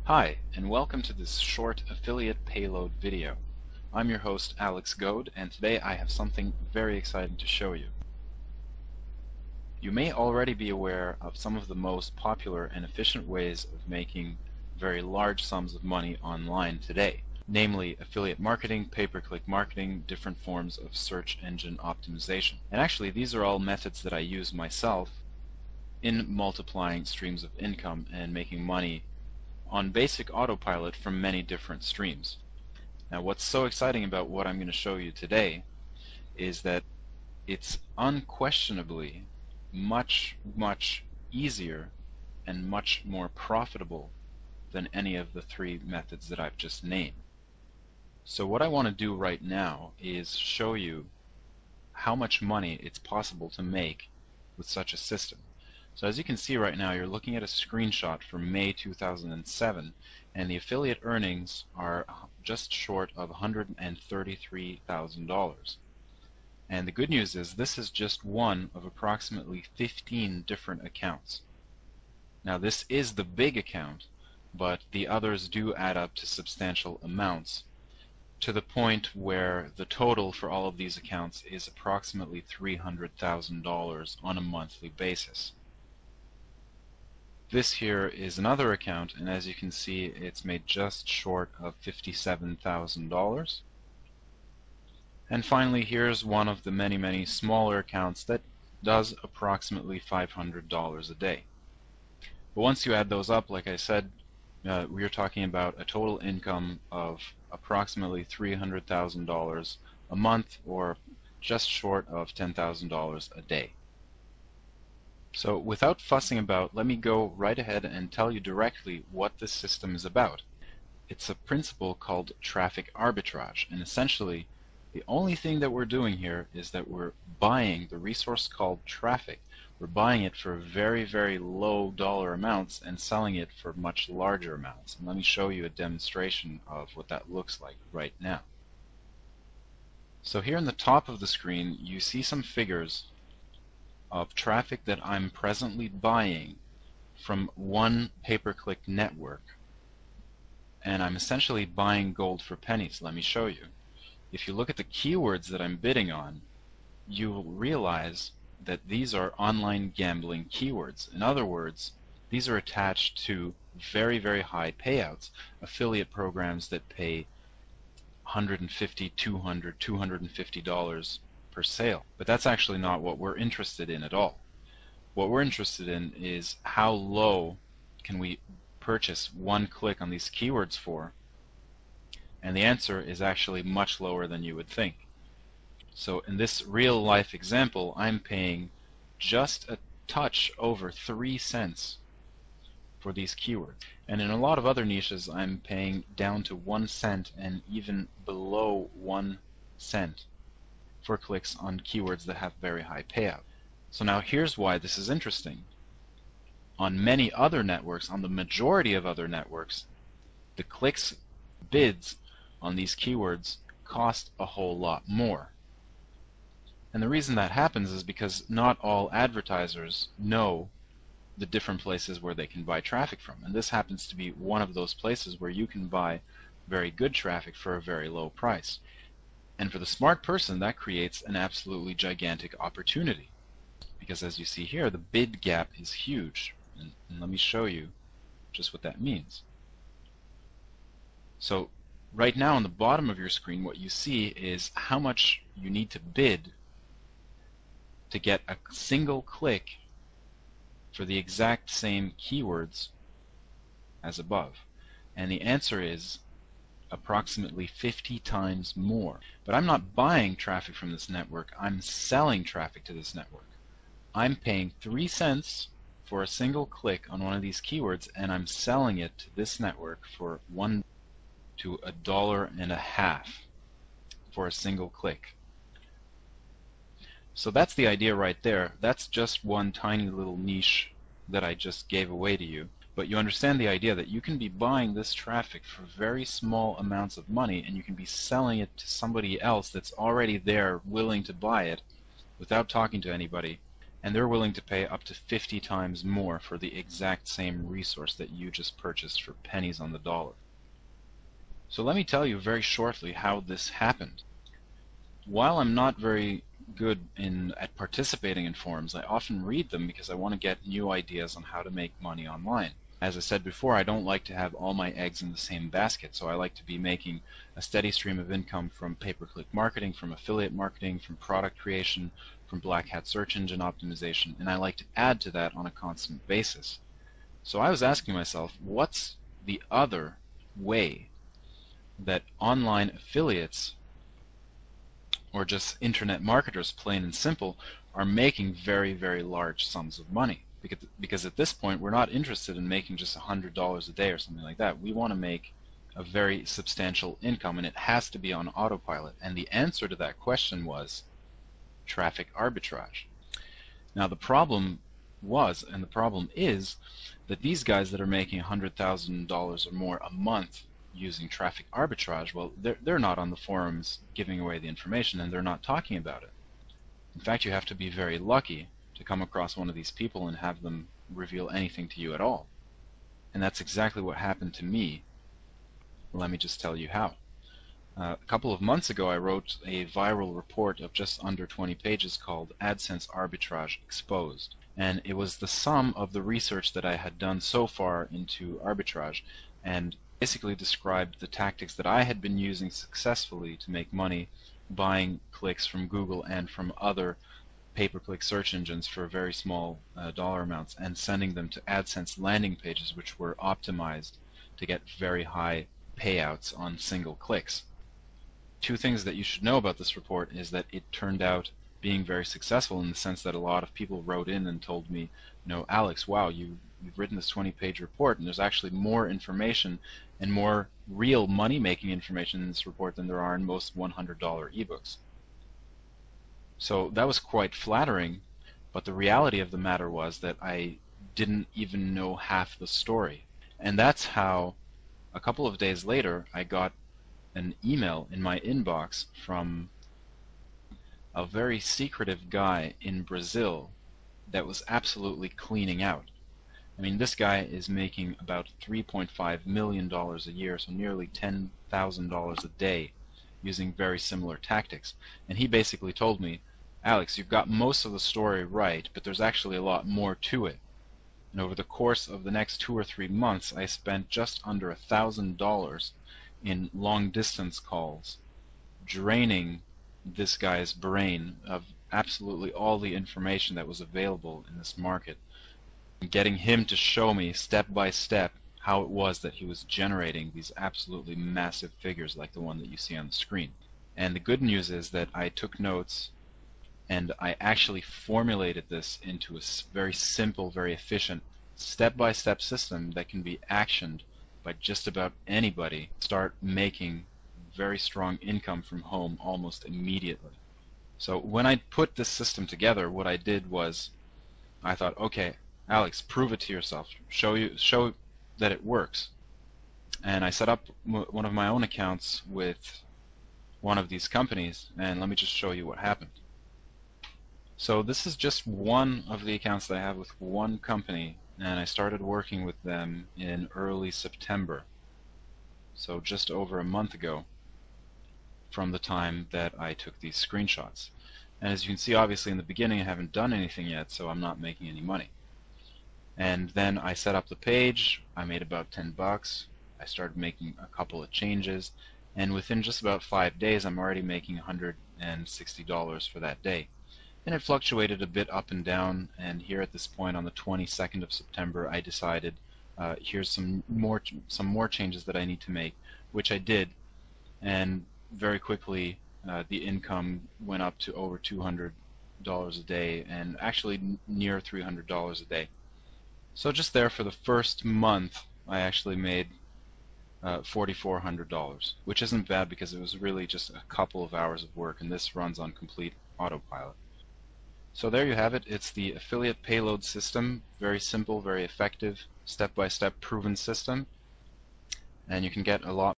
Hi, and welcome to this short affiliate payload video. I'm your host Alex Goad, and today I have something very exciting to show you. You may already be aware of some of the most popular and efficient ways of making very large sums of money online today, namely affiliate marketing, pay-per-click marketing, different forms of search engine optimization. And actually these are all methods that I use myself in multiplying streams of income and making money on basic autopilot from many different streams. Now what's so exciting about what I'm going to show you today is that it's unquestionably much easier and much more profitable than any of the three methods that I've just named. So what I want to do right now is show you how much money it's possible to make with such a system. So as you can see right now, you're looking at a screenshot from May 2007, and the affiliate earnings are just short of $133,000. And the good news is this is just one of approximately 15 different accounts. Now this is the big account, but the others do add up to substantial amounts, to the point where the total for all of these accounts is approximately $300,000 on a monthly basis. This here is another account, and as you can see, it's made just short of $57,000. And finally, here's one of the many smaller accounts that does approximately $500 a day. But once you add those up, like I said, we're talking about a total income of approximately $300,000 a month, or just short of $10,000 a day. So without fussing about, let me go right ahead and tell you directly what this system is about. It's a principle called traffic arbitrage, and essentially the only thing that we're doing here is that we're buying the resource called traffic. We're buying it for very low dollar amounts and selling it for much larger amounts. And let me show you a demonstration of what that looks like right now. So here in the top of the screen you see some figures of traffic that I'm presently buying from one pay-per-click network, and I'm essentially buying gold for pennies. Let me show you. If you look at the keywords that I'm bidding on, you will realize that these are online gambling keywords. In other words, these are attached to very high payouts, affiliate programs that pay $150, $200, $250 per sale. But that's actually not what we're interested in at all. What we're interested in is how low can we purchase one click on these keywords for, and the answer is actually much lower than you would think. So in this real life example, I'm paying just a touch over 3 cents for these keywords. And in a lot of other niches I'm paying down to 1 cent and even below 1 cent for clicks on keywords that have very high payout. So now here's why this is interesting. On many other networks, on the majority of other networks, the clicks, bids on these keywords cost a whole lot more. And the reason that happens is because not all advertisers know the different places where they can buy traffic from. And this happens to be one of those places where you can buy very good traffic for a very low price. And for the smart person, that creates an absolutely gigantic opportunity. Because as you see here, the bid gap is huge. And let me show you just what that means. So right now on the bottom of your screen, what you see is how much you need to bid to get a single click for the exact same keywords as above. And the answer is approximately 50 times more. But I'm not buying traffic from this network, I'm selling traffic to this network. I'm paying 3 cents for a single click on one of these keywords, and I'm selling it to this network for $1 to $1.50 for a single click. So that's the idea right there. That's just one tiny little niche that I just gave away to you. But you understand the idea that you can be buying this traffic for very small amounts of money, and you can be selling it to somebody else that's already there willing to buy it without talking to anybody, and they're willing to pay up to 50 times more for the exact same resource that you just purchased for pennies on the dollar. So let me tell you very shortly how this happened. While I'm not very good at participating in forums, I often read them because I want to get new ideas on how to make money online. As I said before, I don't like to have all my eggs in the same basket, so I like to be making a steady stream of income from pay-per-click marketing, from affiliate marketing, from product creation, from black hat search engine optimization, and I like to add to that on a constant basis. So I was asking myself, what's the other way that online affiliates, or just internet marketers, plain and simple, are making very, very large sums of money? Because at this point, we're not interested in making just $100 a day or something like that. We want to make a very substantial income, and it has to be on autopilot. And the answer to that question was traffic arbitrage. Now the problem was, and the problem is, that these guys that are making $100,000 or more a month using traffic arbitrage, well, they're not on the forums giving away the information, and they're not talking about it. In fact, you have to be very lucky to come across one of these people and have them reveal anything to you at all. And that's exactly what happened to me. Let me just tell you how. A couple of months ago, I wrote a viral report of just under 20 pages called AdSense Arbitrage Exposed. And it was the sum of the research that I had done so far into arbitrage, and basically described the tactics that I had been using successfully to make money buying clicks from Google and from other pay-per-click search engines for very small dollar amounts, and sending them to AdSense landing pages which were optimized to get very high payouts on single clicks. Two things that you should know about this report is that it turned out being very successful, in the sense that a lot of people wrote in and told me, Alex, wow, you've written this 20-page report, and there's actually more information and more real money-making information in this report than there are in most $100 ebooks. So that was quite flattering, but the reality of the matter was that I didn't even know half the story. And that's how, a couple of days later, I got an email in my inbox from a very secretive guy in Brazil that was absolutely cleaning out. I mean, this guy is making about $3.5 million a year, so nearly $10,000 a day, using very similar tactics. And he basically told me, Alex, you've got most of the story right, but there's actually a lot more to it. And over the course of the next 2 or 3 months, I spent just under $1,000 in long-distance calls, draining this guy's brain of absolutely all the information that was available in this market, and getting him to show me step by step how it was that he was generating these absolutely massive figures like the one that you see on the screen. And the good news is that I took notes, and I actually formulated this into a very simple, very efficient, step-by-step system that can be actioned by just about anybody. Start making very strong income from home almost immediately. So when I put this system together, what I did was, I thought, okay, Alex, prove it to yourself. Show that it works. And I set up one of my own accounts with one of these companies, and let me just show you what happened. So this is just one of the accounts that I have with one company, and I started working with them in early September, so just over a month ago from the time that I took these screenshots. And as you can see, obviously in the beginning I haven't done anything yet, so I'm not making any money. And then I set up the page, I made about 10 bucks, I started making a couple of changes, and within just about 5 days I'm already making $160 for that day. And it fluctuated a bit up and down, and here at this point on the 22nd of September I decided here's some more changes that I need to make, which I did, and very quickly the income went up to over $200 a day, and actually near $300 a day. So just there for the first month I actually made $4,400, which isn't bad because it was really just a couple of hours of work, and this runs on complete autopilot. So there you have it. It's the affiliate payload system. Very simple, very effective, step-by-step proven system. And you can get a lot